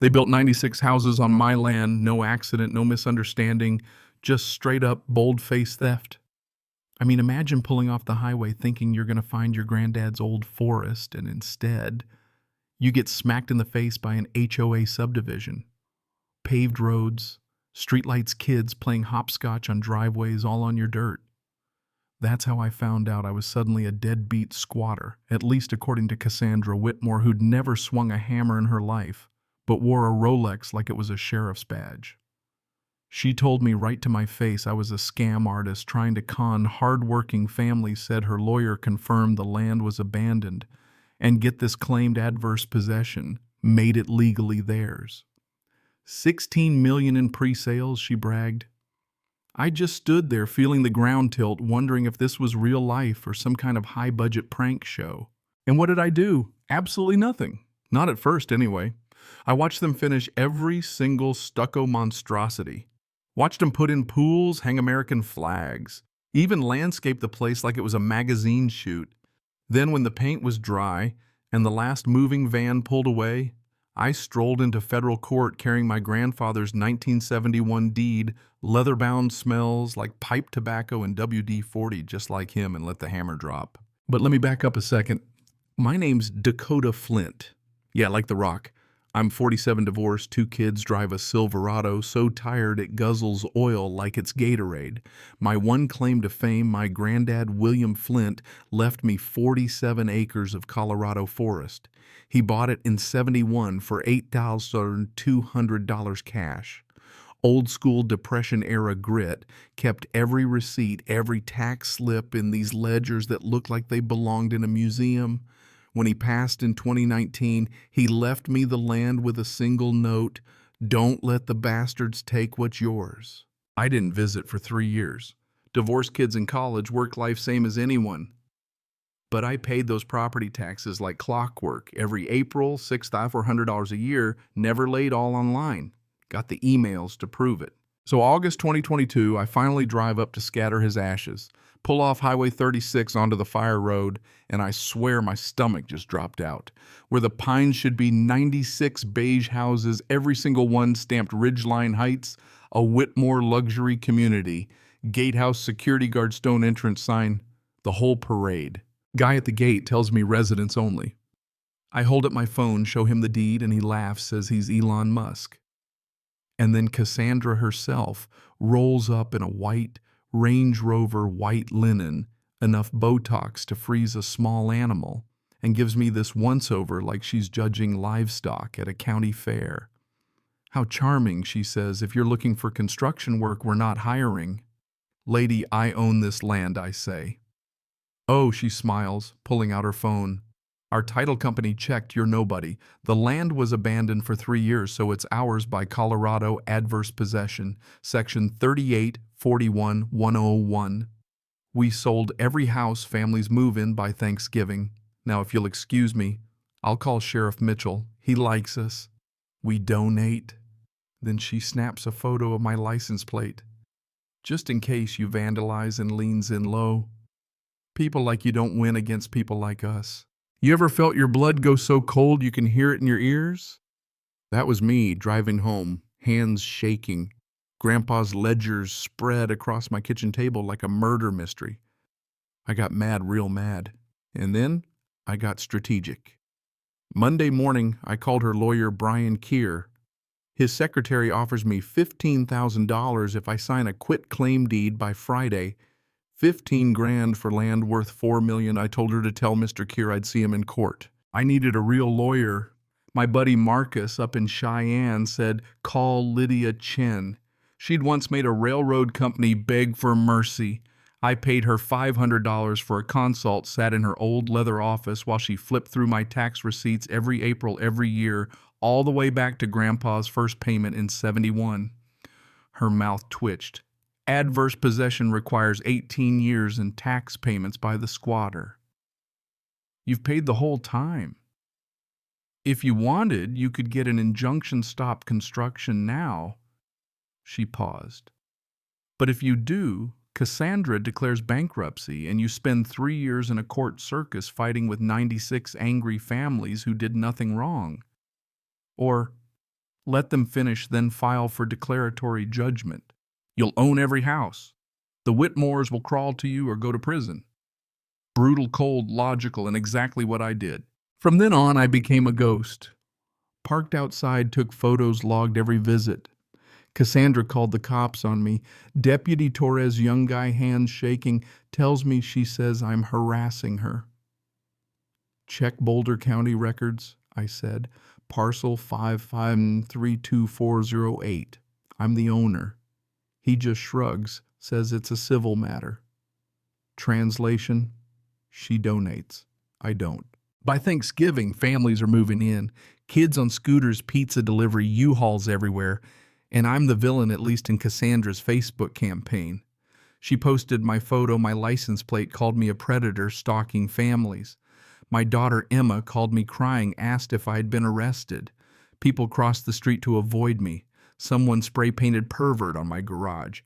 They built 96 houses on my land, no accident, no misunderstanding, just straight up bold-faced theft. I mean, imagine pulling off the highway thinking you're going to find your granddad's old forest, and instead, you get smacked in the face by an HOA subdivision. Paved roads, streetlights, kids playing hopscotch on driveways, all on your dirt. That's how I found out I was suddenly a deadbeat squatter, at least according to Cassandra Whitmore, who'd never swung a hammer in her life, but wore a Rolex like it was a sheriff's badge. She told me right to my face I was a scam artist trying to con hard-working families, said her lawyer confirmed the land was abandoned, and get this, claimed adverse possession, made it legally theirs. $16 million in pre-sales, she bragged. I just stood there feeling the ground tilt, wondering if this was real life or some kind of high-budget prank show. And what did I do? Absolutely nothing. Not at first, anyway. I watched them finish every single stucco monstrosity. Watched them put in pools, hang American flags, even landscape the place like it was a magazine shoot. Then when the paint was dry and the last moving van pulled away, I strolled into federal court carrying my grandfather's 1971 deed, leather-bound, smells like pipe tobacco and WD-40, just like him, and let the hammer drop. But let me back up a second. My name's Dakota Flint. Yeah, like The Rock. I'm 47, divorced, 2 kids, drive a Silverado, so tired it guzzles oil like it's Gatorade. My one claim to fame, my granddad, William Flint, left me 47 acres of Colorado forest. He bought it in '71 for $8,200 cash. Old school Depression-era grit, kept every receipt, every tax slip in these ledgers that looked like they belonged in a museum. When he passed in 2019, he left me the land with a single note: don't let the bastards take what's yours. I didn't visit for 3 years. Divorced kids in college, work life same as anyone. But I paid those property taxes like clockwork. Every April, $6,400 a year, never laid all online. Got the emails to prove it. So August 2022, I finally drive up to scatter his ashes, pull off Highway 36 onto the fire road, and I swear my stomach just dropped out. Where the pines should be 96 beige houses, every single one stamped Ridgeline Heights, a Whitmore luxury community, gatehouse, security guard, stone entrance sign, the whole parade. Guy at the gate tells me residents only. I hold up my phone, show him the deed, and he laughs, says he's Elon Musk. And then Cassandra herself rolls up in a white Range Rover white linen, enough Botox to freeze a small animal, and gives me this once-over like she's judging livestock at a county fair. How charming, she says. If you're looking for construction work, we're not hiring. Lady, I own this land, I say. Oh, she smiles, pulling out her phone. Our title company checked, you're nobody. The land was abandoned for 3 years, so it's ours by Colorado adverse possession, section 3841-101. We sold every house families move in by Thanksgiving. Now, if you'll excuse me, I'll call Sheriff Mitchell. He likes us. We donate. Then she snaps a photo of my license plate. Just in case you vandalize, and leans in low. People like you don't win against people like us. You ever felt your blood go so cold you can hear it in your ears? That was me driving home, hands shaking. Grandpa's ledgers spread across my kitchen table like a murder mystery. I got mad, real mad. And then I got strategic. Monday morning, I called her lawyer, Brian Keir. His secretary offers me $15,000 if I sign a quit-claim deed by Friday. 15 grand for land worth $4 million. I told her to tell Mr. Keir I'd see him in court. I needed a real lawyer. My buddy Marcus up in Cheyenne said, call Lydia Chen. She'd once made a railroad company beg for mercy. I paid her $500 for a consult, sat in her old leather office while she flipped through my tax receipts every April, every year, all the way back to Grandpa's first payment in '71. Her mouth twitched. Adverse possession requires 18 years in tax payments by the squatter. You've paid the whole time. If you wanted, you could get an injunction stop construction now. She paused. But if you do, Cassandra declares bankruptcy and you spend 3 years in a court circus fighting with 96 angry families who did nothing wrong. Or Let them finish, then file for declaratory judgment. You'll own every house. The Whitmores will crawl to you or go to prison. Brutal, cold, logical, and exactly what I did. From then on, I became a ghost. Parked outside, took photos, logged every visit. Cassandra called the cops on me. Deputy Torres, young guy, hands shaking, tells me she says I'm harassing her. Check Boulder County records, I said. Parcel 5532408. I'm the owner. He just shrugs, says it's a civil matter. Translation: she donates. I don't. By Thanksgiving, families are moving in. Kids on scooters, pizza delivery, U-Hauls everywhere. And I'm the villain, at least in Cassandra's Facebook campaign. She posted my photo, my license plate, called me a predator stalking families. My daughter Emma called me crying, asked if I had been arrested. People crossed the street to avoid me. Someone spray-painted pervert on my garage.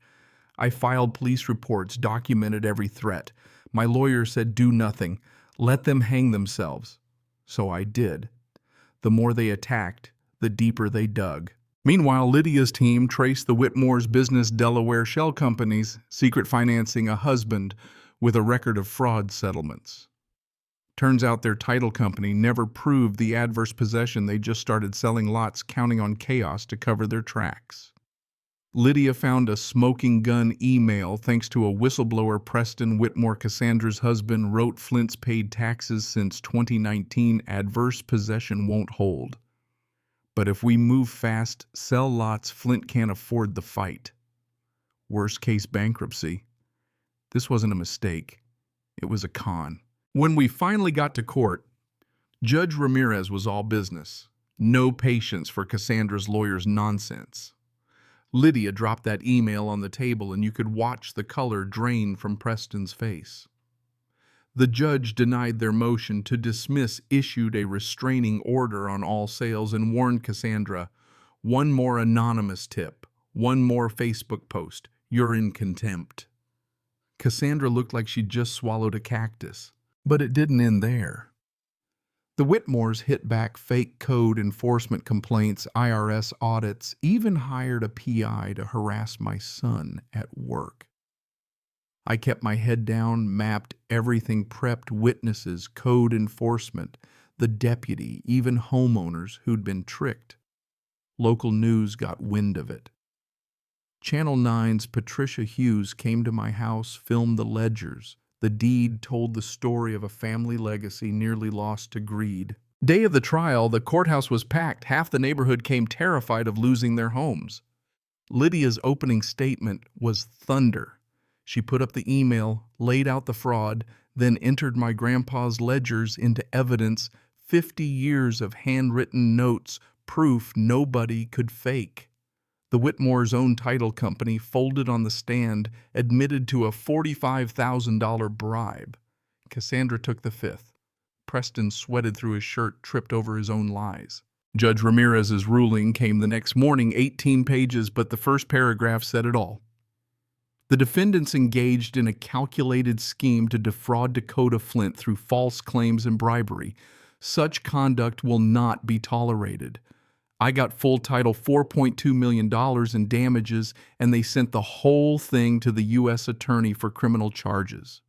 I filed police reports, documented every threat. My lawyer said do nothing. Let them hang themselves. So I did. The more they attacked, the deeper they dug. Meanwhile, Lydia's team traced the Whitmore's business Delaware shell companies, secret financing a husband with a record of fraud settlements. Turns out their title company never proved the adverse possession. They just started selling lots, counting on chaos to cover their tracks. Lydia found a smoking gun email thanks to a whistleblower. Preston Whitmore, Cassandra's husband, wrote Flint's paid taxes since 2019. Adverse possession won't hold. But if we move fast, sell lots, Flint can't afford the fight. Worst case, bankruptcy. This wasn't a mistake. It was a con. When we finally got to court, Judge Ramirez was all business. No patience for Cassandra's lawyer's nonsense. Lydia dropped that email on the table and you could watch the color drain from Preston's face. The judge denied their motion to dismiss, issued a restraining order on all sales, and warned Cassandra, one more anonymous tip, one more Facebook post, you're in contempt. Cassandra looked like she'd just swallowed a cactus. But it didn't end there. The Whitmores hit back fake code enforcement complaints, IRS audits, even hired a PI to harass my son at work. I kept my head down, mapped everything, prepped witnesses, code enforcement, the deputy, even homeowners who'd been tricked. Local news got wind of it. Channel 9's Patricia Hughes came to my house, filmed the ledgers. The deed told the story of a family legacy nearly lost to greed. Day of the trial, the courthouse was packed. Half the neighborhood came terrified of losing their homes. Lydia's opening statement was thunder. She put up the email, laid out the fraud, then entered my grandpa's ledgers into evidence, 50 years of handwritten notes, proof nobody could fake. The Whitmore's own title company folded on the stand, admitted to a $45,000 bribe. Cassandra took the fifth. Preston sweated through his shirt, tripped over his own lies. Judge Ramirez's ruling came the next morning, 18 pages, but the first paragraph said it all. The defendants engaged in a calculated scheme to defraud Dakota Flint through false claims and bribery. Such conduct will not be tolerated. I got full title, $4.2 million in damages, and they sent the whole thing to the U.S. attorney for criminal charges.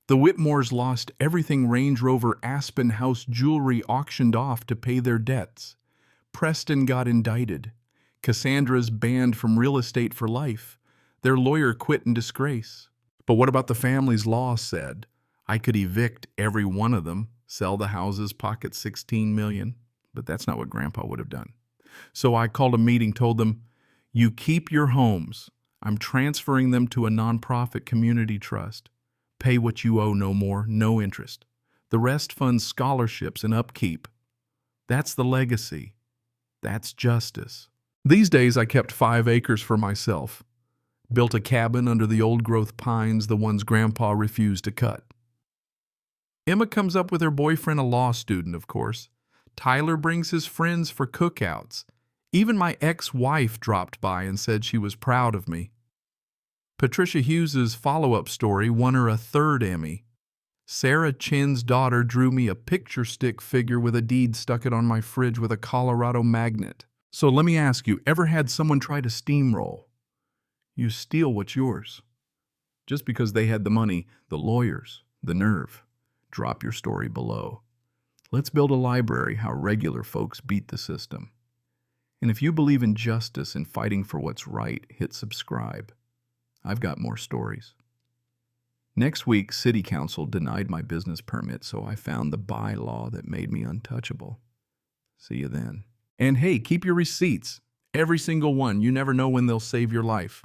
The Whitmores lost everything. Range Rover, Aspen House, jewelry auctioned off to pay their debts. Preston got indicted. Cassandra's banned from real estate for life. Their lawyer quit in disgrace. But what about the family's law said? I could evict every one of them, sell the houses, pocket $16 million. But that's not what Grandpa would have done. So I called a meeting, told them, you keep your homes. I'm transferring them to a nonprofit community trust. Pay what you owe, no more, no interest. The rest funds scholarships and upkeep. That's the legacy. That's justice. These days I kept 5 acres for myself. Built a cabin under the old-growth pines, the ones Grandpa refused to cut. Emma comes up with her boyfriend, a law student, of course. Tyler brings his friends for cookouts. Even my ex-wife dropped by and said she was proud of me. Patricia Hughes's follow-up story won her a 3rd Emmy. Sarah Chin's daughter drew me a picture stick figure with a deed, stuck it on my fridge with a Colorado magnet. So let me ask you, ever had someone try to steamroll? You steal what's yours. Just because they had the money, the lawyers, the nerve. Drop your story below. Let's build a library how regular folks beat the system. And if you believe in justice and fighting for what's right, hit subscribe. I've got more stories. Next week, City Council denied my business permit, so I found the bylaw that made me untouchable. See you then. And hey, keep your receipts. Every single one. You never know when they'll save your life.